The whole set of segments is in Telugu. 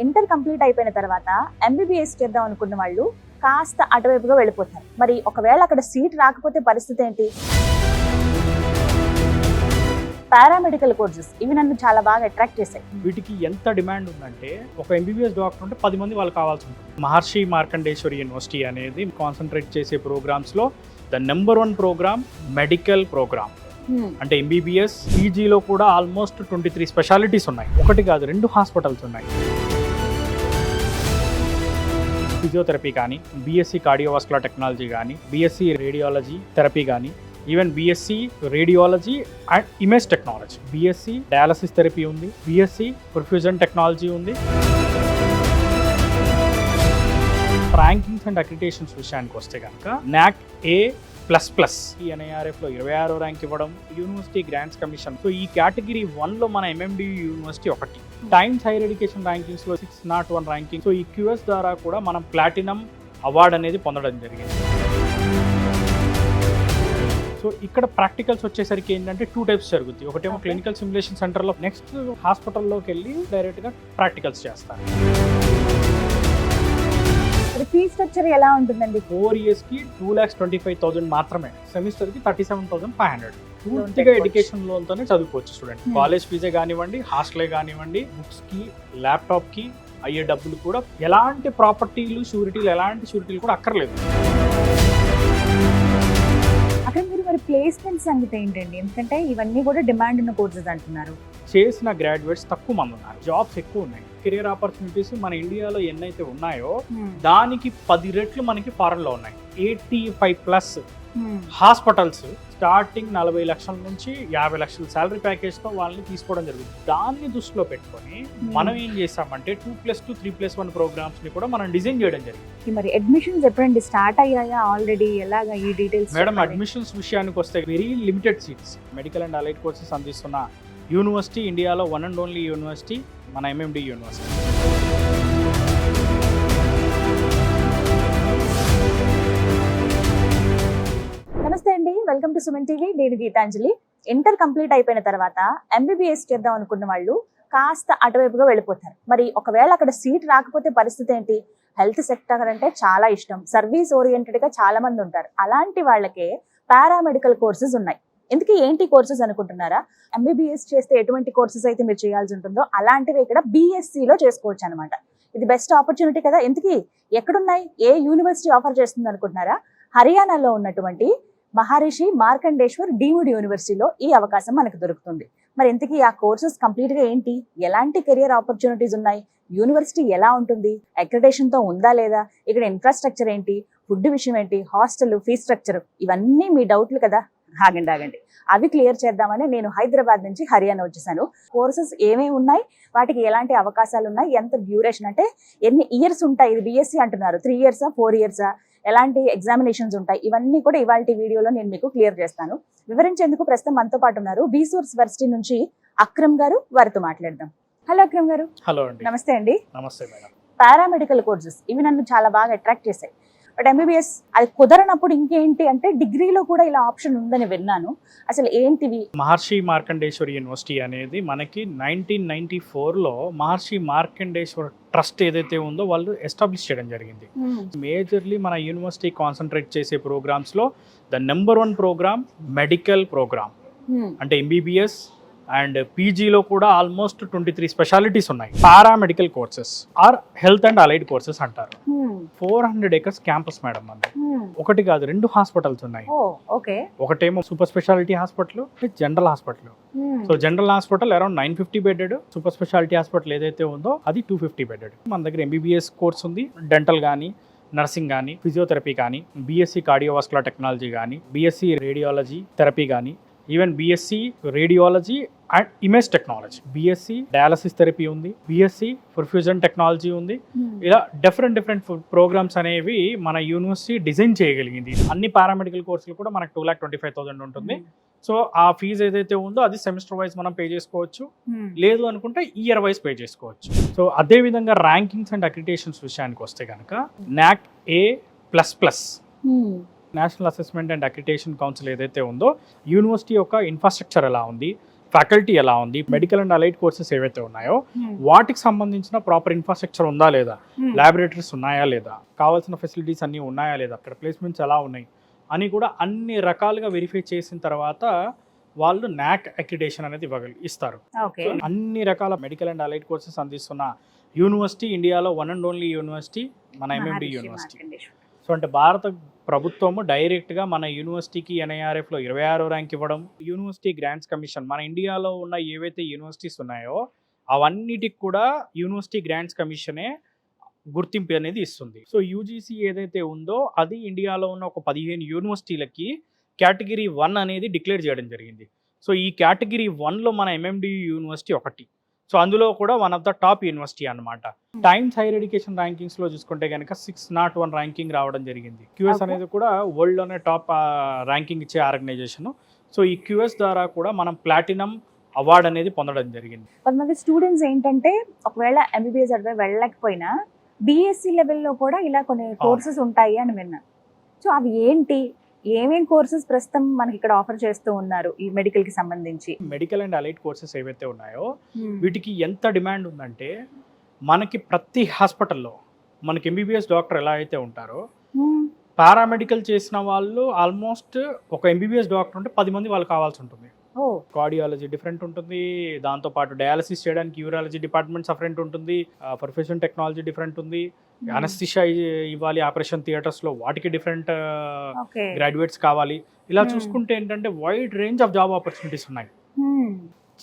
ఇంటర్ కంప్లీట్ అయిపోయిన తర్వాత ఎంబీబీఎస్ చేద్దాం అనుకున్న వాళ్ళు కాస్త అటువైపుగా వెళ్ళిపోతారు. మరి ఒకవేళ అక్కడ సీట్ రాకపోతే పరిస్థితి ఏంటి? పారామెడికల్ కోర్సెస్ ఇవి నన్ను చాలా బాగా అట్రాక్ట్ చేశాయి. వీటికి ఎంత డిమాండ్ ఉందంటే ఒక ఎంబీబీఎస్ డాక్టర్ ఉంటే 10 మంది వాళ్ళు కావాల్సి ఉంటుంది. మహర్షి మార్కండేశ్వరి యూనివర్సిటీ అనేది కాన్సన్ట్రేట్ చేసే ప్రోగ్రామ్స్లో the number 1 program medical program. అంటే ఎంబీబీఎస్ పీజీలో కూడా ఆల్మోస్ట్ 23 స్పెషాలిటీస్ ఉన్నాయి. ఒకటి కాదు 2 హాస్పిటల్స్ ఉన్నాయి. ఫిజియోథెరపీ కానీ, బీఎస్సీ కార్డియోవాస్కులర్ టెక్నాలజీ కానీ, బీఎస్సీ రేడియాలజీ థెరపీ కానీ, even BSc radiology and image technology, BSc dialysis therapy ఉంది, బీఎస్సీ పర్ఫ్యూజన్ టెక్నాలజీ ఉంది. ర్యాంకింగ్స్ అండ్ అక్రిడిటేషన్స్ విషయానికి వస్తే కనుక NAAC A++ ఈ NIRFలో 26వ ర్యాంక్ ఇవ్వడం, యూనివర్సిటీ గ్రాంట్స్ కమిషన్. సో ఈ కేటగిరీ 1లో మన MMDU యూనివర్సిటీ ఒకటి. టైమ్స్ హైయర్ ఎడ్యుకేషన్ ర్యాంకింగ్స్లో 601 ర్యాంకింగ్. సో ఈ QS ద్వారా కూడా మనం ప్లాటినం అవార్డు అనేది పొందడం జరిగింది. సో ఇక్కడ ప్రాక్టికల్స్ వచ్చేసరికి ఏంటంటే 2 టైప్స్ జరుగుతాయి. ఒకటేమో క్లినికల్ సిమ్యులేషన్ సెంటర్లో, నెక్స్ట్ హాస్పిటల్లోకి వెళ్ళి డైరెక్ట్గా ప్రాక్టికల్స్ చేస్తారు. ఫీ స్ట్రక్చర్ ఎలా ఉంటుందండి? 4 ఇయర్స్కి 2,25,000 మాత్రమే, సెమిస్టర్కి 37,500. పూర్తిగా ఎడ్యుకేషన్ లోన్తోనే చదువుకోవచ్చు స్టూడెంట్. కాలేజ్ ఫీజే కానివ్వండి, హాస్టలే కానివ్వండి, బుక్స్కి, ల్యాప్టాప్కి అయ్యే డబ్బులు కూడా ఎలాంటి ప్రాపర్టీలు షూరిటీలు ఎలాంటి షూరిటీలు కూడా అక్కర్లేదు. అక్కడ మీరు మరి ప్లేస్మెంట్ సంగతి ఏంటండి? ఎందుకంటే ఇవన్నీ కూడా డిమాండ్ ఉన్న కోర్సెస్ అంటున్నారు. చేసిన గ్రాడ్యుయేట్స్ తక్కువ మంది ఉన్నారు, జాబ్స్ ఎక్కువ ఉన్నాయి. కెరియర్ ఆపర్చునిటీస్ మన ఇండియాలో ఎన్నైతే ఉన్నాయో దానికి 10 రెట్లు మనకి ఫారెన్లో ఉన్నాయి. 85+ హాస్పిటల్స్ స్టార్టింగ్ 40 లక్షల నుంచి 50 లక్షల శాలరీ ప్యాకేజ్తో వాళ్ళని తీసుకోవడం జరుగుతుంది. దాన్ని దృష్టిలో పెట్టుకొని మనం ఏం చేసామంటే 2+2, 3+1 ప్రోగ్రామ్స్ని కూడా మనం డిజైన్ చేయడం జరిగింది. మరి అడ్మిషన్స్ ఎప్పుడండి స్టార్ట్ అయ్యాయా? ఆల్రెడీ ఎలాగా ఈ డీటెయిల్స్? మేడం, అడ్మిషన్స్ విషయానికి వస్తే very limited seats. Medical and allied courses అందిస్తున్న యూనివర్సిటీ ఇండియాలో 1 and only యూనివర్సిటీ మన MMD యూనివర్సిటీ. నమస్తే అండి, వెల్కమ్ టు సుమన్ టీవీ. నేను గీతాంజలి. ఇంటర్ కంప్లీట్ అయిపోయిన తర్వాత ఎంబీబీఎస్ చేద్దాం అనుకున్న వాళ్ళు కాస్త అటువైపుగా వెళ్ళిపోతారు. మరి ఒకవేళ అక్కడ సీట్ రాకపోతే పరిస్థితి ఏంటి? హెల్త్ సెక్టర్ అంటే చాలా ఇష్టం, సర్వీస్ ఓరియంటెడ్గా చాలా మంది ఉంటారు. అలాంటి వాళ్ళకే పారామెడికల్ కోర్సెస్ ఉన్నాయి. ఎందుకు ఏంటి కోర్సెస్ అనుకుంటున్నారా? ఎంబీబీఎస్ చేస్తే ఎటువంటి కోర్సెస్ అయితే మీరు చేయాల్సి ఉంటుందో అలాంటివి ఇక్కడ BScలో చేసుకోవచ్చు అనమాట. ఇది బెస్ట్ ఆపర్చునిటీ కదా. ఎందుకు ఎక్కడున్నాయి? ఏ యూనివర్సిటీ ఆఫర్ చేస్తుంది అనుకుంటున్నారా? హర్యానాలో ఉన్నటువంటి మహర్షి మార్కండేశ్వర్ డీమ్డ్ యూనివర్సిటీలో ఈ అవకాశం మనకు దొరుకుతుంది. మరి ఇంతకీ ఆ కోర్సెస్ కంప్లీట్గా ఏంటి, ఎలాంటి కెరియర్ ఆపర్చునిటీస్ ఉన్నాయి, యూనివర్సిటీ ఎలా ఉంటుంది, అక్రిడిటేషన్తో ఉందా లేదా, ఇక్కడ ఇన్ఫ్రాస్ట్రక్చర్ ఏంటి, ఫుడ్ విషయం ఏంటి, హాస్టల్ ఫీ స్ట్రక్చర్, ఇవన్నీ మీ డౌట్లు కదా. ఆగండి, అవి క్లియర్ చేద్దామని నేను హైదరాబాద్ నుంచి హర్యానా వచ్చేసాను. కోర్సెస్ ఏమేమి ఉన్నాయి, వాటికి ఎలాంటి అవకాశాలు ఉన్నాయి, ఎంత డ్యూరేషన్, అంటే ఎన్ని ఇయర్స్ ఉంటాయి, ఇది BSc అంటున్నారు, 3 ఇయర్సా 4 ఇయర్సా, ఎలాంటి ఎగ్జామినేషన్స్ ఉంటాయి, ఇవన్నీ కూడా ఇవాళ వీడియోలో నేను మీకు క్లియర్ చేస్తాను. వివరించేందుకు ప్రస్తుతం మనతో పాటు ఉన్నారు బీసోర్స్ వర్సిటీ నుంచి అక్రమ్ గారు. వారితో మాట్లాడదాం. హలో అక్రమ్ గారు. హలో అండి. నమస్తే అండి. నమస్తే మేడం. పారామెడికల్ కోర్సెస్ ఇవి నన్ను చాలా బాగా అట్రాక్ట్ చేశాయి. బట్ MBBS అది కుదరనప్పుడు ఇంకేంటి అంటే డిగ్రీలో కూడా ఇలా ఆప్షన్ ఉందని విన్నాను. అసలు ఏంటివి? మహర్షి మార్కండేశ్వరి యూనివర్సిటీ అనేది మనకి 1994లో మహర్షి మార్కండేశ్వర్ ట్రస్ట్ ఏదైతే ఉందో వాళ్ళు ఎస్టాబ్లిష్ చేయడం జరిగింది. మేజర్లీ మన యూనివర్సిటీ కాన్సన్ట్రేట్ చేసే ప్రోగ్రామ్స్లో the number 1 program medical program. అంటే MBBS అండ్ పీజీలో కూడా ఆల్మోస్ట్ 23 స్పెషాలిటీస్ ఉన్నాయి. Paramedical courses or health and allied courses అంటారు. 400 acres క్యాంపస్ మేడం. మనది ఒకటి కాదు 2 హాస్పిటల్స్ ఉన్నాయి. ఒకటేమో super speciality hospital, general hospital. So general hospital around 950 bedded, super speciality hospital ఏదైతే ఉందో అది 250 బెడెడ్. మన దగ్గర MBBS కోర్స్ ఉంది, డెంటల్ కానీ, నర్సింగ్ కానీ, ఫిజియోథెరపీ కానీ, బీఎస్సీ కార్డియోవాస్కులర్ టెక్నాలజీ కానీ, బీఎస్సీ రేడియాలజీ థెరపీ కానీ, even BSc radiology and image technology, BSc dialysis therapy ఉంది, బీఎస్సీ పర్ఫ్యూజన్ టెక్నాలజీ ఉంది. ఇలా డిఫరెంట్ ప్రోగ్రామ్స్ అనేవి మన యూనివర్సిటీ డిజైన్ చేయగలిగింది. అన్ని పారామెడికల్ కోర్సులు కూడా మనకు 2,25,000 ఉంటుంది. సో ఆ ఫీజు ఏదైతే ఉందో అది సెమిస్టర్ వైజ్ మనం పే చేసుకోవచ్చు, లేదు అనుకుంటే ఇయర్ వైజ్ పే చేసుకోవచ్చు. సో అదే విధంగా ర్యాంకింగ్స్ అండ్ అక్రిడిటేషన్స్ విషయానికి వస్తే కనుక NAAC A++ national assessment and accreditation council ఏదైతే ఉందో యూనివర్సిటీ యొక్క ఇన్ఫ్రాస్ట్రక్చర్ ఎలా ఉంది, ఫ్యాకల్టీ ఎలా ఉంది, మెడికల్ అండ్ అలైడ్ కోర్సెస్ ఏవైతే ఉన్నాయో వాటికి సంబంధించిన ప్రాపర్ ఇన్ఫ్రాస్ట్రక్చర్ ఉందా లేదా, ల్యాబొరేటరీస్ ఉన్నాయా లేదా, కావాల్సిన ఫెసిలిటీస్ అన్నీ ఉన్నాయా లేదా, అక్కడ ప్లేస్మెంట్స్ ఎలా ఉన్నాయి అని కూడా అన్ని రకాలుగా వెరిఫై చేసిన తర్వాత వాళ్ళు నాక్ అక్రిడేషన్ అనేది ఇస్తారు. ఓకే. సో అన్ని రకాల మెడికల్ అండ్ అలైడ్ కోర్సెస్ అందిస్తున్న యూనివర్సిటీ ఇండియాలో వన్ అండ్ ఓన్లీ యూనివర్సిటీ మన ఎంఎండి యూనివర్సిటీ. సో అంటే భారత ప్రభుత్వము డైరెక్ట్గా మన యూనివర్సిటీకి ఎన్ఐఆర్ఎఫ్లో 26వ ర్యాంక్ ఇవ్వడం, యూనివర్సిటీ గ్రాంట్స్ కమిషన్ మన ఇండియాలో ఉన్న ఏవైతే యూనివర్సిటీస్ ఉన్నాయో అవన్నిటికి కూడా యూనివర్సిటీ గ్రాంట్స్ కమిషనే గుర్తింపు అనేది ఇస్తుంది. సో యూజీసీ ఏదైతే ఉందో అది ఇండియాలో ఉన్న ఒక 15 యూనివర్సిటీలకి కేటగిరీ 1 అనేది డిక్లేర్ చేయడం జరిగింది. సో ఈ కేటగిరీ 1లో మన ఎంఎండి యూనివర్సిటీ ఒకటి. సో అందులో కూడా one of the top university అనమాట. టైమ్స్ హైయర్ ఎడ్యుకేషన్ ర్యాంకింగ్స్లో చూసుకుంటే కనుక 601 ర్యాంకింగ్ రావడం జరిగింది. క్యూఎస్ అనేది కూడా వరల్డ్లోనే టాప్ ర్యాంకింగ్ ఇచ్చే ఆర్గనైజేషన్. సో ఈ క్యూఎస్ ద్వారా కూడా మనం ప్లాటినం అవార్డు అనేది పొందడం జరిగింది. కొంతమంది స్టూడెంట్స్ ఏంటంటే ఒకవేళ ఎంబీబీఎస్ చదివే వెళ్ళలేకపోయినా బీఎస్సీ లెవెల్లో కూడా ఇలా కొన్ని కోర్సెస్ ఉంటాయి అని విన్నాను. సో అవి ఏంటి, ఏమేం కోర్సెస్ ప్రస్తుతం మనకి ఇక్కడ ఆఫర్ చేస్తూ ఉన్నారు ఈ మెడికల్ కి సంబంధించి? మెడికల్ అండ్ అలైడ్ కోర్సెస్ ఏవైతే ఉన్నాయో వీటికి ఎంత డిమాండ్ ఉందంటే మనకి ప్రతి హాస్పిటల్లో మనకి ఎంబీబీఎస్ డాక్టర్ ఎలా అయితే ఉంటారో పారామెడికల్ చేసిన వాళ్ళు ఆల్మోస్ట్ ఒక ఎంబీబీఎస్ డాక్టర్ ఉంటే 10 మంది వాళ్ళు కావాల్సి ఉంటుంది. కార్డియాలజీ డిఫరెంట్ ఉంటుంది, దాంతోపాటు డయాలసిస్ చేయడానికి యూరాలజీ డిపార్ట్మెంట్ సపరేట్ ఉంటుంది, పర్ఫ్యూషన్ టెక్నాలజీ డిఫరెంట్ ఉంది, అనస్థిషియా ఇవ్వాలి ఆపరేషన్ థియేటర్స్లో వాటికి డిఫరెంట్ గ్రాడ్యుయేట్స్ కావాలి. ఇలా చూసుకుంటే ఏంటంటే wide range of job opportunities ఉన్నాయి.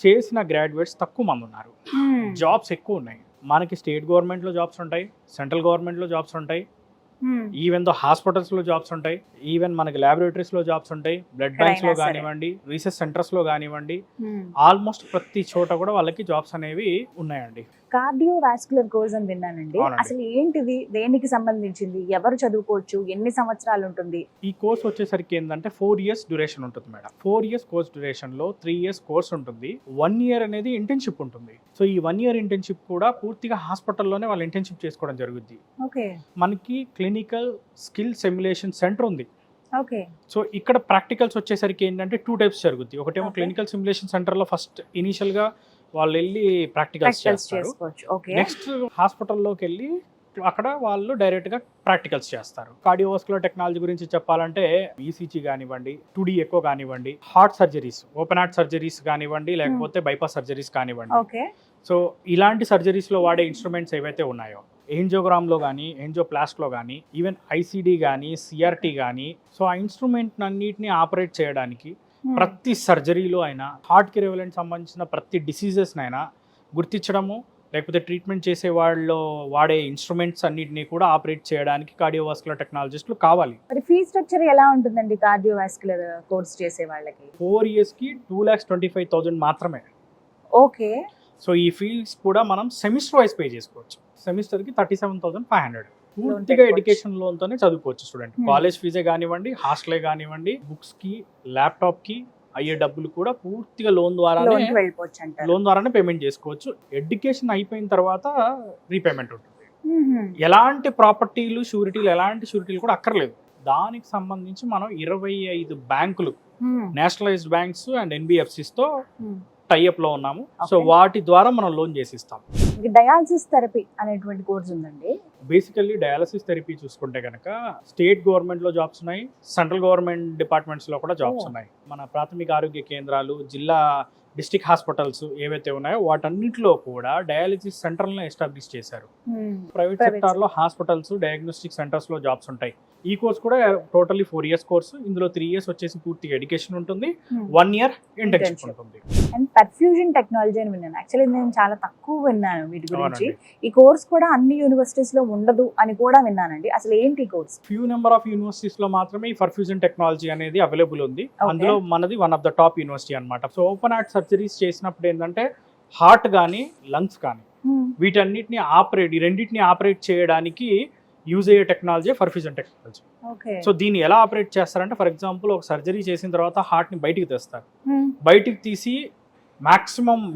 చేసిన గ్రాడ్యుయేట్స్ తక్కువ మంది ఉన్నారు, జాబ్స్ ఎక్కువ ఉన్నాయి. మనకి స్టేట్ గవర్నమెంట్లో జాబ్స్ ఉంటాయి, సెంట్రల్ గవర్నమెంట్లో జాబ్స్ ఉంటాయి, ఈవెన్ దో హాస్పిటల్స్లో జాబ్స్ ఉంటాయి, ఈవెన్ మనకి ల్యాబొరేటరీస్లో జాబ్స్ ఉంటాయి, బ్లడ్ బ్యాంక్స్లో కానివ్వండి, రీసెర్చ్ సెంటర్స్లో కానివ్వండి, ఆల్మోస్ట్ ప్రతి చోట కూడా వాళ్ళకి జాబ్స్ అనేవి ఉన్నాయండి. కార్డియోవాస్కులర్ కోర్స్ అని విన్నానండి, అసలు ఏంటిది, దేనికి సంబంధించింది, ఎవరు చదువుకోవచ్చు, ఎన్ని సంవత్సరాలు ఉంటుంది? ఈ కోర్స్ వచ్చేసరికి ఏంటంటే 4 years డ్యూరేషన్ ఉంటుంది మేడం. 4 years కోర్స్ డ్యూరేషన్ లో 3 years కోర్స్ ఉంటుంది, 1 year అనేది ఇంటర్న్షిప్ ఉంటుంది. సో ఈ 1 year ఇంటర్న్షిప్ కూడా పూర్తిగా హాస్పిటల్లోనే వాళ్ళు ఇంటర్న్షిప్ చేసుకోవడం జరుగుద్ది. మనకి క్లినికల్ స్కిల్ సిమ్యులేషన్ సెంటర్ ఉంది. సో ఇక్కడ ప్రాక్టికల్స్ వచ్చేసరికి ఏంటంటే 2 types జరుగుద్ది. ఒకటేమో క్లినికల్ సిమ్యులేషన్ సెంటర్లో ఫస్ట్ ఇనీషియల్ గా వాళ్ళు వెళ్ళి ప్రాక్టికల్స్ చేస్తారు. నెక్స్ట్ హాస్పిటల్లోకి వెళ్ళి అక్కడ వాళ్ళు డైరెక్ట్ గా ప్రాక్టికల్స్ చేస్తారు. కార్డియోవాస్కులర్ టెక్నాలజీ గురించి చెప్పాలంటే ఈసీజీ కానివ్వండి, 2D ఎకో కానివ్వండి, heart surgeries, open heart surgeries కానివ్వండి, లేకపోతే బైపాస్ సర్జరీస్ కానివ్వండి. సో ఇలాంటి సర్జరీస్ లో వాడే ఇన్స్ట్రుమెంట్స్ ఏవైతే ఉన్నాయో ఏంజియోగ్రామ్ లో కానీ, ఏంజియోప్లాస్ట్ లో కానీ, ఈవెన్ ఐసీడీ కానీ, సిఆర్టీ కానీ, సో ఆ ఇన్స్ట్రుమెంట్ అన్నిటిని ఆపరేట్ చేయడానికి ప్రతి సర్జరీలో అయినా హార్ట్కి రిలవెంట్ సంబంధించిన ప్రతి డిసీజెస్ అయినా గుర్తించడము, లేకపోతే ట్రీట్మెంట్ చేసే వాళ్ళు వాడే ఇన్స్ట్రుమెంట్స్ అన్నిటిని కూడా ఆపరేట్ చేయడానికి కార్డియోవాస్కులర్ టెక్నాలజిస్టులు కావాలి. మరి ఫీ స్ట్రక్చర్ ఎలా ఉంటుందండి కార్డియోవాస్కులర్ కోర్స్ చేసే వాళ్ళకి? 4 years కి 2,25,000 మాత్రమే. ఓకే. సో ఈ ఫీస్ కూడా మనం సెమిస్టర్ వైజ్ పే చేసుకోవచ్చు. సెమిస్టర్కి 37,500 పూర్తిగా ఎడ్యుకేషన్ లోన్తోనే చదువుకోవచ్చు స్టూడెంట్. కాలేజ్ ఫీజే కానివ్వండి, హాస్టలే కానివ్వండి, బుక్స్కి, ల్యాప్టాప్కి అయ్యే డబ్బులు కూడా పూర్తిగా లోన్ ద్వారానే పేమెంట్ చేసుకోవచ్చు. ఎడ్యుకేషన్ అయిపోయిన తర్వాత రీపేమెంట్ ఉంటుంది. ఎలాంటి ప్రాపర్టీలు, షూరిటీలు, ఎలాంటి షూరిటీలు కూడా అక్కర్లేదు. దానికి సంబంధించి మనం 25 బ్యాంకులు, నేషనలైజ్డ్ బ్యాంక్స్ అండ్ ఎన్బిఎఫ్సిస్తో టైఅప్ లో ఉన్నాము. సో వాటి ద్వారా మనం లోన్ చేసి ఇస్తాం. డయాలసిస్ థెరపీ అనేటువంటి కోర్స్ ఉందండి. బేసికల్లీ డయాలసిస్ థెరపీ చూసుకుంటే కనుక స్టేట్ గవర్నమెంట్ లో జాబ్స్ ఉన్నాయి, సెంట్రల్ గవర్నమెంట్ డిపార్ట్మెంట్స్ లో కూడా జాబ్స్ ఉన్నాయి. మన ప్రాథమిక ఆరోగ్య కేంద్రాలు, జిల్లా డిస్ట్రిక్ట్ హాస్పిటల్స్ ఏవైతే ఉన్నాయో వాటన్నిటిలో కూడా డయాలసిస్ సెంటర్లను ఎస్టాబ్లిష్ చేశారు. ప్రైవేట్ సెక్టార్ లో హాస్పిటల్స్, డయాగ్నోస్టిక్ సెంటర్స్ లో జాబ్స్ ఉంటాయి. ఈ కోర్స్ కూడా టోటల్లీ 4 years కోర్సు. ఇందులో 3 years వచ్చేసి పూర్తిగా ఎడ్యుకేషన్ ఉంటుంది, 1 year ఇంటర్న్షిప్ ఉంటుంది. అండ్ పర్ఫ్యూజన్ టెక్నాలజీ అని విన్నాను. యాక్చువల్లీ నేను చాలా తక్కువ విన్నాను వీటి గురించి. ఈ కోర్స్ కూడా అన్ని యూనివర్సిటీస్ లో ఉండదు అని కూడా విన్నానండి. అసలు ఏంటి course? Few number of universities లో మాత్రమే ఈ పర్ఫ్యూజన్ టెక్నాలజీ అనేది అవైలబుల్ ఉంది. అందులో మనది one of the top university అనమాట. సో ఓపెన్ హార్ట్ సర్జరీస్ చేసినప్పుడు ఏంటంటే హార్ట్ కానీ, లంగ్స్ కానీ, వీటన్నిటిని ఈ రెండింటిని ఆపరేట్ చేయడానికి యూజ్ అయ్యే టెక్నాలజీ పర్ఫ్యూజన్ టెక్నాలజీ. సో దీన్ని ఎలా ఆపరేట్ చేస్తారంటే, ఫర్ ఎగ్జాంపుల్ ఒక సర్జరీ చేసిన తర్వాత హార్ట్ ని బయటికి తెస్తారు. బయటికి తీసి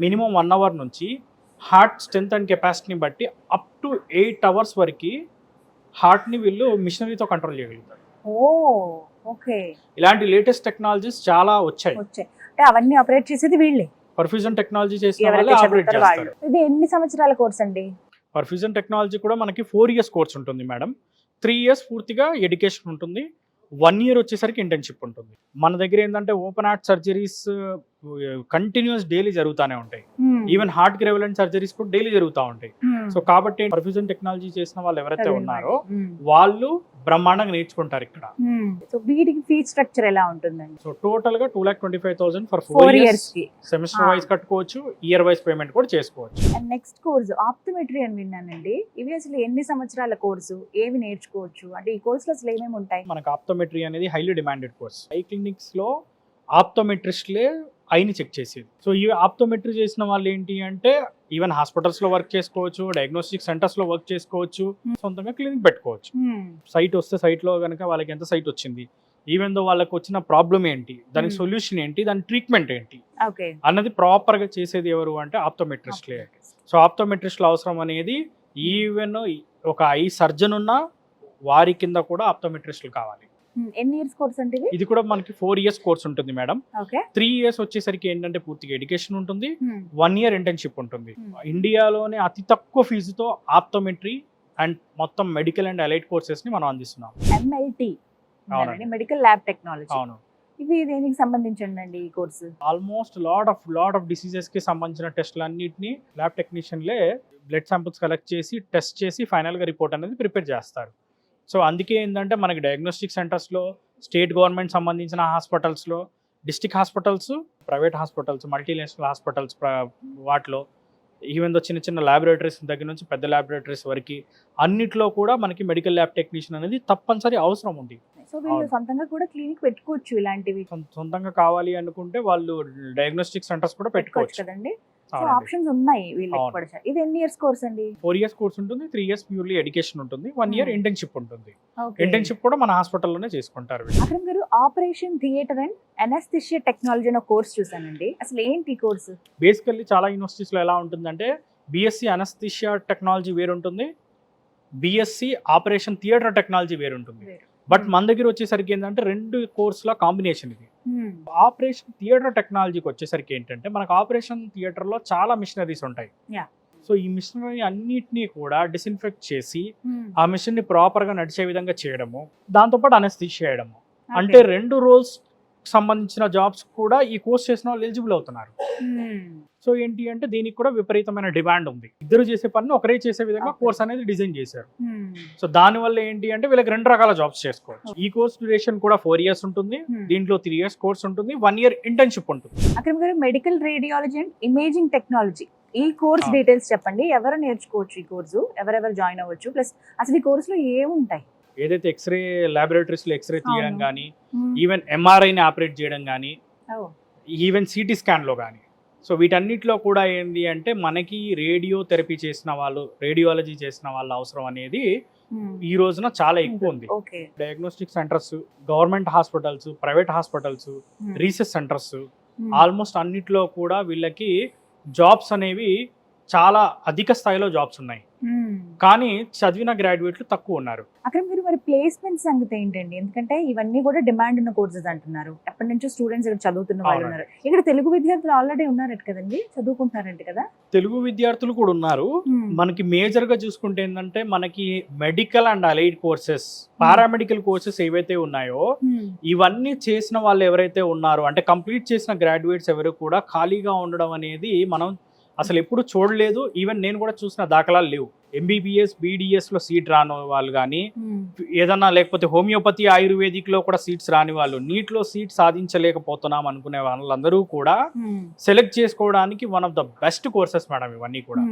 మినిమం 1 hour నుంచి హార్ట్ స్ట్రెంత్ అండ్ కెపాసిటీని బట్టి అప్ టు 8 hours వరకు హార్ట్ ని వీళ్ళు మిషనరీతో కంట్రోల్ చేయగలుగుతారు. ఇలాంటి లేటెస్ట్ టెక్నాలజీస్ చాలా వచ్చాయి. అవన్నీ ఆపరేట్ చేసేది వీళ్ళే. పర్ఫ్యూజన్ టెక్నాలజీ చేసిన వాళ్ళే ఎవరైతే ఆపరేట్ చదువుతారో వాళ్ళు. చేస్తారు. ఇది ఎన్ని సంవత్సరాల కోర్స్ అండి? పర్ఫ్యూజన్ టెక్నాలజీ కూడా మనకి 4 years కోర్స్ ఉంటుంది మేడం. 3 years పూర్తిగా ఎడ్యుకేషన్ ఉంటుంది. 1 year వచ్చేసరికి ఇంటర్న్షిప్ ఉంటుంది. మన దగ్గర ఏంటంటే open heart surgeries continuous daily జరుగుతూనే ఉంటాయి. ఈవెన్ హార్ట్ కి రెవలెంట్ సర్జరీస్ కూడా డైలీ జరుగుతూ ఉంటాయి. సో కాబట్టి పర్ఫ్యూజన్ టెక్నాలజీ చేసిన వాళ్ళు ఎవరైతే ఉన్నారో వాళ్ళు బ్రహ్మాండంగా నేర్చుకుంటారు ఇక్కడ. సో వీటికి ఫీ స్ట్రక్చర్ ఎలా ఉంటుందండి? సో టోటల్ గా 2,25,000 ఫర్ 4 4 years years కి. సెమిస్టర్ వైజ్ కట్టుకోవచ్చు, ఇయర్ వైజ్ పేమెంట్ కూడా చేసుకోవచ్చు. అండ్ నెక్స్ట్ కోర్సు ఆప్టోమెట్రీ అని విన్నానండి. ఇవి అసలు ఎన్ని సంవత్సరాల కోర్సు, ఏవి నేర్చుకోవచ్చు, అంటే ఈ కోర్సులో అసలు ఏమేమి ఉంటాయి? మనకు ఆప్టోమెట్రీ అనేది highly demanded course. I clinics లో ఆప్టోమెట్రిస్ట్లే ఐని చెక్ చేసేది. సో ఈ ఆప్టోమెట్రీ చేసిన వాళ్ళు ఏంటి అంటే ఈవెన్ హాస్పిటల్స్ లో వర్క్ చేసుకోవచ్చు, డయాగ్నోస్టిక్ సెంటర్స్ లో వర్క్ చేసుకోవచ్చు, సొంతంగా క్లినిక్ పెట్టుకోవచ్చు. సైట్ వస్తే సైట్ లో కనుక వాళ్ళకి ఎంత సైట్ వచ్చింది, ఈవెన్ దో వాళ్ళకి వచ్చిన ప్రాబ్లం ఏంటి, దానికి సొల్యూషన్ ఏంటి, దాని ట్రీట్మెంట్ ఏంటి అన్నది ప్రాపర్ గా చేసేది ఎవరు అంటే ఆప్టోమెట్రిస్ట్లే. సో ఆప్టోమెట్రిస్ట్ల అవసరం అనేది ఈవెన్ ఒక ఐ సర్జన్ ఉన్న వారి కింద కూడా ఆప్టోమెట్రిస్టులు కావాలి. ఎన్ని ఇయర్స్ కోర్స్ అంటే ఇది కూడా మనకి 4 years కోర్స్ ఉంటుంది మేడం. ఓకే. 3 years వచ్చేసరికి ఏంటంటే పూర్తిగా ఎడ్యుకేషన్ ఉంటుంది, 1 year ఇంటర్న్షిప్ ఉంటుంది. ఇండియాలోనే అతి తక్కువ ఫీజుతో ఆప్టోమెట్రీ అండ్ మొత్తం మెడికల్ అండ్ అలైడ్ కోర్సెస్ ని మనం అందిస్తున్నాం. ఎంఎల్టీ అవునండి. Medical lab technology. అవును. ఇవి దేనికి సంబంధించండి ఈ course? Almost lot of diseases కి సంబంధించిన టెస్ట్లు అన్నిటిని ల్యాబ్ టెక్నీషియన్లే బ్లడ్ శాంపుల్స్ కలెక్ట్ చేసి టెస్ట్ చేసి ఫైనల్ గా రిపోర్ట్ అనేది ప్రిపేర్ చేస్తారు. సో అందుకే ఏంటంటే మనకి డయాగ్నోస్టిక్ సెంటర్స్లో, స్టేట్ గవర్నమెంట్ సంబంధించిన హాస్పిటల్స్లో, district hospitals, private hospitals, multinational hospitals వాటిలో ఈవెన్ దో చిన్న చిన్న ల్యాబొరేటరీస్ దగ్గర నుంచి పెద్ద ల్యాబొరేటరీస్ వరకు అన్నిట్లో కూడా మనకి మెడికల్ ల్యాబ్ టెక్నీషియన్ అనేది తప్పనిసరి అవసరం ఉంది. సో వీళ్ళు సొంతంగా కూడా క్లినిక్ పెట్టుకోవచ్చు ఇలాంటివి. సొంతంగా కావాలి అనుకుంటే వాళ్ళు డయాగ్నోస్టిక్ సెంటర్స్ కూడా పెట్టుకోవచ్చు కదండి. సో ఆప్షన్స్ ఉన్నాయి వీళ్ళకి కూడా. ఇది ఎన్ని ఇయర్స్ కోర్స్ అండి? 4 years కోర్స్ ఉంటుంది, 3 years ప్యూర్లీ ఎడ్యుకేషన్ ఉంటుంది, 1 year ఇంటర్న్షిప్ ఉంటుంది. ఇంటర్న్షిప్ కూడా మన హాస్పిటల్లోనే చేసుకుంటారు. అక్రమ్ గారు, operation theatre and anaesthesia technology అనే కోర్స్ చూసానండి. అసలు ఏంటి ఈ కోర్సు? బేసికల్లీ చాలా యూనివర్సిటీస్ లో ఎలా ఉంటుందంటే బిఎస్సి అనస్థిషియా టెక్నాలజీ వేరుంటుంది, బిఎస్సి ఆపరేషన్ థియేటర్ టెక్నాలజీ వేరుంటుంది. బట్ మన దగ్గర వచ్చేసరికి ఏంటంటే 2 కోర్సుల కాంబినేషన్ ఇది. ఆపరేషన్ థియేటర్ టెక్నాలజీకి వచ్చేసరికి ఏంటంటే మనకు ఆపరేషన్ థియేటర్ లో చాలా మిషనరీస్ ఉంటాయి. సో ఈ మిషనరీ అన్నిటినీ కూడా డిస్ఇన్ఫెక్ట్ చేసి ఆ మిషన్ ని ప్రాపర్ గా నడిచే విధంగా చేయడము, దాంతోపాటు అనస్థిషియా చేయడము. అంటే 2 రోల్స్ సంబంధించిన జాబ్స్ కూడా ఈ కోర్స్ చేసిన వాళ్ళు ఎలిజిబుల్ అవుతున్నారు. సో ఏంటి అంటే దీనికి కూడా విపరీతమైన డిమాండ్ ఉంది. ఇద్దరు చేసే పని ఒకరే చేసే విధంగా కోర్స్ అనేది డిజైన్ చేశారు. సో దాని వల్ల ఏంటి అంటే వీళ్ళకి 2 రకాల జాబ్స్ చేసుకోవచ్చు. ఈ కోర్స్ డ్యూరేషన్ కూడా 4 years ఉంటుంది, దీంట్లో 3 years కోర్స్ ఉంటుంది, 1 year ఇంటర్న్షిప్ ఉంటుంది. అక్రమ్ గారు, medical radiology and imaging technology ఈ కోర్స్ డీటెయిల్స్ చెప్పండి. ఎవరు నేర్చుకోవచ్చు ఈ కోర్సు, ఎవరెవరు జాయిన్ అవ్వచ్చు, ప్లస్ అసలు ఈ కోర్సులో ఏముంటాయి? ఏదైతే ఎక్స్రే ల్యాబొరేటరీస్ లో ఎక్స్రే తీయడం కానీ, ఈవెన్ ఎంఆర్ఐని ఆపరేట్ చేయడం కానీ, ఈవెన్ సిటీ స్కాన్ లో కానీ, సో వీటన్నిటిలో కూడా ఏంటి అంటే మనకి రేడియో థెరపీ చేసిన వాళ్ళు, రేడియాలజీ చేసిన వాళ్ళ అవసరం అనేది ఈ రోజున చాలా ఎక్కువ ఉంది. Diagnostic centres, government hospitals, private hospitals, research centres, almost అన్నిట్లో కూడా వీళ్ళకి జాబ్స్ అనేవి చాలా అధిక స్థాయిలో జాబ్స్ ఉన్నాయి. కానీ చదివిన గ్రాడ్యుయేట్లు తక్కువ ఉన్నారు. అక్కడ మీరు మరి ప్లేస్మెంట్ సంగతి ఏంటండి? ఎందుకంటే ఇవన్నీ కూడా డిమాండ్ ఉన్న కోర్సెస్ అంటున్నారు. ఎప్పటి నుంచో స్టూడెంట్స్ ఇక్కడ చదువుతున్న వాళ్ళు ఉన్నారు. ఇక్కడ తెలుగు విద్యార్థులు ఆల్రెడీ ఉన్నారట కదండి, చదువుకుంటున్నారంట కదా? తెలుగు విద్యార్థులు కూడా ఉన్నారు. మనకి మేజర్ గా చూసుకుంటే ఏంటంటే మనకి medical and allied courses, paramedical courses ఏవైతే ఉన్నాయో ఇవన్నీ చేసిన వాళ్ళు ఎవరైతే ఉన్నారో, అంటే కంప్లీట్ చేసిన గ్రాడ్యుయేట్స్ ఎవరు కూడా ఖాళీగా ఉండడం అనేది మనం అసలు ఎప్పుడు చూడలేదు. ఈవెన్ నేను కూడా చూసిన దాఖలాలు లేవు. ఎంబీబీఎస్, బీడీఎస్ లో సీట్ రాని వాళ్ళు కానీ, ఏదన్నా లేకపోతే హోమియోపతి, ఆయుర్వేదిక్ లో కూడా సీట్స్ రాని వాళ్ళు, నీట్ లో సీట్ సాధించలేకపోతున్నాం అనుకునే వాళ్ళందరూ కూడా సెలెక్ట్ చేసుకోవడానికి one of the best courses madam ఇవన్నీ కూడా.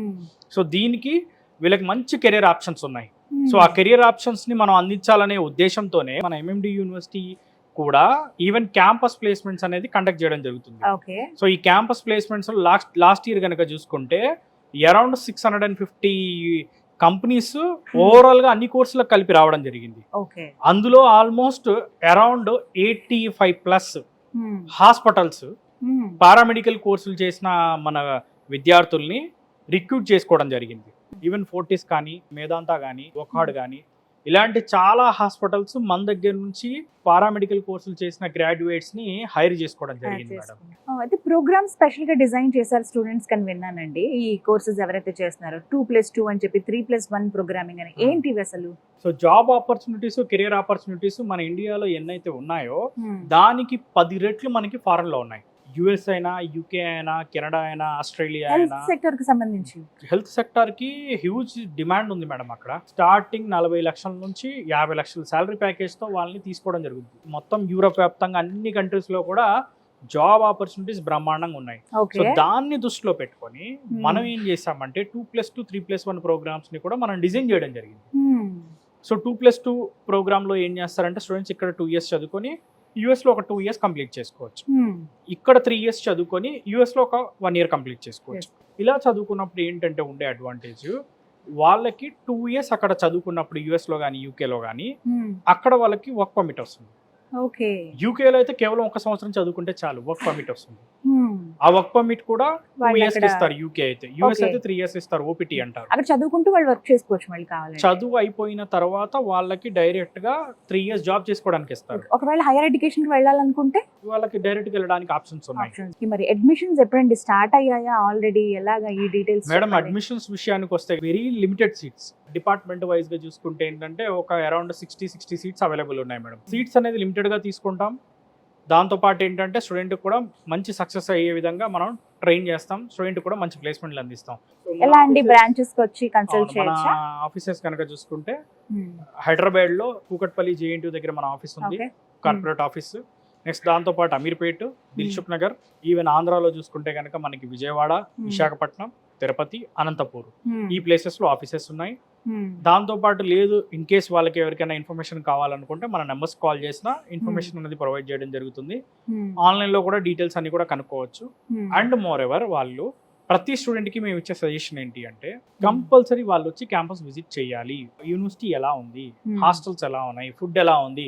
సో దీనికి వీళ్ళకి మంచి కెరీర్ ఆప్షన్స్ ఉన్నాయి. సో ఆ కెరీర్ ఆప్షన్స్ ని మనం అందించాలనే ఉద్దేశంతోనే మన ఎంఎండి యూనివర్సిటీ కూడా ఈవెన్ క్యాంపస్ ప్లేస్మెంట్స్ అనేది కండక్ట్ చేయడం జరుగుతుంది. సో ఈ క్యాంపస్ ప్లేస్మెంట్స్ లాస్ట్ ఇయర్ కనుక చూసుకుంటే అరౌండ్ 650 కంపెనీస్ ఓవరాల్ గా అన్ని కోర్సులకు కలిపి రావడం జరిగింది. అందులో ఆల్మోస్ట్ అరౌండ్ 85+ హాస్పిటల్స్ పారామెడికల్ కోర్సులు చేసిన మన విద్యార్థుల్ని రిక్రూట్ చేసుకోవడం జరిగింది. ఈవెన్ ఫోర్టిస్ కానీ, మేదాంతా కానీ, ఒకాడ్ కానీ, ఇలాంటి చాలా హాస్పిటల్స్ మన దగ్గర నుంచి పారామెడికల్ కోర్సులు చేసిన గ్రాడ్యుయేట్స్ ని హైర్ చేసుకోవడం జరిగింది మేడం. అయితే ప్రోగ్రామ్ స్పెషల్ గా డిజైన్ చేశారు స్టూడెంట్స్ కని విన్నానండి. ఈ కోర్సెస్ ఎవరైతే చేస్తున్నారో 2+2 అని చెప్పి 3+1 ప్రోగ్రామింగ్ అని ఏంటి ఇవి అసలు? So job opportunities, career opportunities మన ఇండియాలో ఎన్నైతే ఉన్నాయో దానికి 10 రెట్లు మనకి ఫారెన్ లో ఉన్నాయి. యుఎస్ అయినా, యూకే అయినా, కెనడా అయినా, ఆస్ట్రేలియా అయినా, సెక్టర్ కి సంబంధించి హెల్త్ సెక్టర్ కి హ్యూజ్ డిమాండ్ ఉంది మేడం. అక్కడ స్టార్టింగ్ 40 లక్షల నుంచి 50 లక్షల శాలరీ ప్యాకేజ్ తో వాళ్ళని తీసుకోవడం జరుగుతుంది. మొత్తం యూరోప్ వ్యాప్తంగా అన్ని కంట్రీస్ లో కూడా జాబ్ ఆపర్చునిటీస్ బ్రహ్మాండంగా ఉన్నాయి. సో దాన్ని దృష్టిలో పెట్టుకొని మనం ఏం చేసామంటే 2+2, 3+1 ప్రోగ్రామ్స్ ని కూడా మనం డిజైన్ చేయడం జరిగింది. సో 2+2 ప్రోగ్రామ్ లో ఏం చేస్తారంటే స్టూడెంట్స్ ఇక్కడ 2 years చదువుకొని యుఎస్ లో ఒక 2 years కంప్లీట్ చేసుకోవచ్చు. ఇక్కడ 3 years చదువుకొని యుఎస్ లో ఒక 1 year కంప్లీట్ చేసుకోవచ్చు. ఇలా చదువుకున్నప్పుడు ఏంటంటే ఉండే అడ్వాంటేజ్, వాళ్ళకి 2 years అక్కడ చదువుకున్నప్పుడు యుఎస్ లో కానీ, యూకేలో కానీ అక్కడ వాళ్ళకి వర్క్ పర్మిట్ వస్తుంది. యూకేలో అయితే కేవలం 1 సంవత్సరం చదువుకుంటే చాలు, వర్క్ పర్మిట్ వస్తుంది. ఆ వర్క్ పర్మిట్ కూడా 2 years ఇస్తారు యూకే అయితే. యుఎస్ అయితే 3 years ఇస్తారు, ఓపీటీ అంటారు. అక్కడ చదువుకుంటూ వాళ్ళు వర్క్ చేసుకోవచ్చు మళ్ళీ కావాలి. చదువు అయిపోయిన తర్వాత వాళ్ళకి డైరెక్ట్ గా 3 years జాబ్ చేసుకోవడానికి ఇస్తారు. ఒకవేళ హైయర్ ఎడ్యుకేషన్ కి వెళ్ళాలనుకుంటే వాళ్ళకి డైరెక్ట్ గా వెళ్ళడానికి ఆప్షన్స్ ఉన్నాయి. మరి అడ్మిషన్స్ ఎప్పుడండి స్టార్ట్ అయ్యాయా ఆల్రెడీ? ఎలాగా ఈ డీటెయిల్స్? మేడం అడ్మిషన్స్ విషయానికి వస్తే very limited seats. Department wise గా చూసుకుంటే ఏంటంటే ఒక అరౌండ్ 60 సీట్స్ అవైలబుల్ ఉన్నాయి మేడం. సీట్స్ అనేది లిమిటెడ్ గా తీసుకుంటాం. దాంతో పాటు ఏంటంటే స్టూడెంట్ కూడా మంచి సక్సెస్ అయ్యే విధంగా మనం ట్రైన్ చేస్తాం. స్టూడెంట్ కూడా మంచి ప్లేస్మెంట్లు అందిస్తాం. ఎలా అండి బ్రాంచెస్ కి వచ్చి కన్సల్ట్ చేయొచ్చా? ఆఫీసెస్ కనుక చూసుకుంటే హైదరాబాద్ లో కూకట్పల్లి JNTU దగ్గర మన ఆఫీస్ ఉంది, కార్పొరేట్ ఆఫీస్. నెక్స్ట్ దాంతో పాటు అమీర్పేట్, దిల్సుఖ్ నగర్, ఈవెన్ ఆంధ్రాలో చూసుకుంటే కనుక మనకి విజయవాడ, విశాఖపట్నం, తిరుపతి, అనంతపూర్ ఈ ప్లేసెస్ లో ఆఫీసెస్ ఉన్నాయి. దాంతో పాటు లేదు ఇన్ కేస్ వాళ్ళకి ఎవరికైనా ఇన్ఫర్మేషన్ కావాలనుకుంటే మన నెంబర్స్ కాల్ చేసినా ఇన్ఫర్మేషన్ అనేది ప్రొవైడ్ చేయడం జరుగుతుంది. ఆన్లైన్ లో కూడా డీటెయిల్స్ అన్ని కూడా కనుక్కోవచ్చు. అండ్ మోర్ ఎవర్ వాళ్ళు ప్రతి స్టూడెంట్ కి మేము ఇచ్చే సజెషన్ ఏంటి అంటే కంపల్సరీ వాళ్ళు వచ్చి క్యాంపస్ విజిట్ చేయాలి. యూనివర్సిటీ ఎలా ఉంది, హాస్టల్స్ ఎలా ఉన్నాయి, ఫుడ్ ఎలా ఉంది,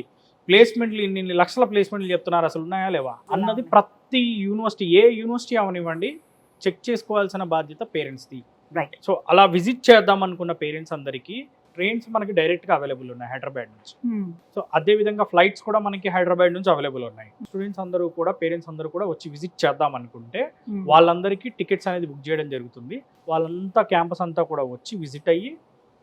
ప్లేస్మెంట్లు ఇన్ని లక్షల ప్లేస్మెంట్లు చెప్తున్నారు, అసలు ఉన్నాయా లేవా అన్నది ప్రతి యూనివర్సిటీ, ఏ యూనివర్సిటీ అవనివ్వండి, చెక్ చేసుకోవాల్సిన బాధ్యత పేరెంట్స్ది. రైట్. సో అలా విజిట్ చేద్దాం అనుకున్న పేరెంట్స్ అందరికీ ట్రైన్స్ మనకి డైరెక్ట్ గా అవైలబుల్ ఉన్నాయి హైదరాబాద్ నుంచి. సో అదే విధంగా ఫ్లైట్స్ కూడా మనకి హైదరాబాద్ నుంచి అవైలబుల్ ఉన్నాయి. స్టూడెంట్స్ అందరూ కూడా, పేరెంట్స్ అందరూ కూడా వచ్చి విజిట్ చేద్దాం అనుకుంటే వాళ్ళందరికీ టికెట్స్ అనేది బుక్ చేయడం జరుగుతుంది. వాళ్ళంతా క్యాంపస్ అంతా కూడా వచ్చి విజిట్ అయ్యి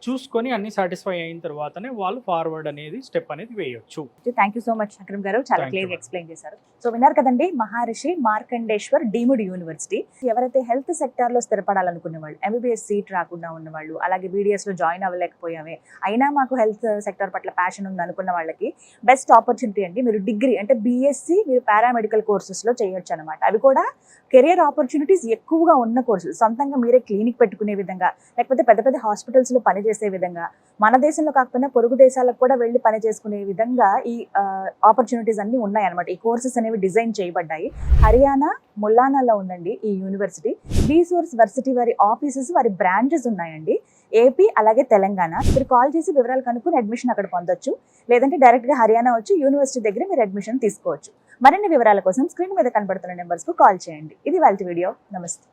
చూసుకొని అన్ని సాటిస్ఫై అయిన తర్వాతనే వాళ్ళు ఫార్వర్డ్ అనేది స్టెప్ అనేది వేయొచ్చు. Thank you so much Akram గారు, చాలా క్లియర్ గా ఎక్స్ప్లెయిన్ చేశారు. సో విన్నారు కదండి, మహర్షి మార్కండేశ్వర్ డీమ్డ్ యూనివర్సిటీ. ఎవరైతే హెల్త్ సెక్టర్ లో స్థిరపడాలనుకునే వాళ్ళు, MBBS సీట్ రాకుండా ఉన్న వాళ్ళు, అలాగే BDS లో జాయిన్ అవ్వలేకపోయామే అయినా మాకు హెల్త్ సెక్టర్ పట్ల ప్యాషన్ ఉంది అనుకున్న వాళ్ళకి బెస్ట్ ఆపర్చునిటీ అండి. మీరు డిగ్రీ అంటే BSc మీరు పారామెడికల్ కోర్సెస్ లో చేయొచ్చు అనమాట. అవి కూడా కెరియర్ ఆపర్చునిటీస్ ఎక్కువగా ఉన్న కోర్సులు. సొంతంగా మీరే క్లినిక్ పెట్టుకునే విధంగా, లేకపోతే పెద్ద పెద్ద హాస్పిటల్స్ లో పనిచేసే విధంగా, మన దేశంలో కాకపోయినా పొరుగు దేశాలకు కూడా వెళ్ళి పని చేసుకునే విధంగా ఈ ఆపర్చునిటీస్ అన్ని ఉన్నాయి అనమాట. ఈ కోర్సెస్ అనేవి డిజైన్ చేయబడ్డాయి. హర్యానా ముల్లానాలో ఉందండి ఈ యూనివర్సిటీ. బీసోర్స్ వర్సిటీ వారి ఆఫీసెస్, వారి బ్రాంచెస్ ఉన్నాయండి ఏపీ అలాగే తెలంగాణ. మీరు కాల్ చేసి వివరాలు కనుక్కొని అడ్మిషన్ అక్కడ పొందొచ్చు. లేదంటే డైరెక్ట్ గా హర్యానా వచ్చి యూనివర్సిటీ దగ్గర మీరు అడ్మిషన్ తీసుకోవచ్చు. మరిన్ని వివరాల కోసం స్క్రీన్ మీద కనబడుతున్న నెంబర్స్ కు కాల్ చేయండి. ఇది వాళ్ళ వీడియో. నమస్తే.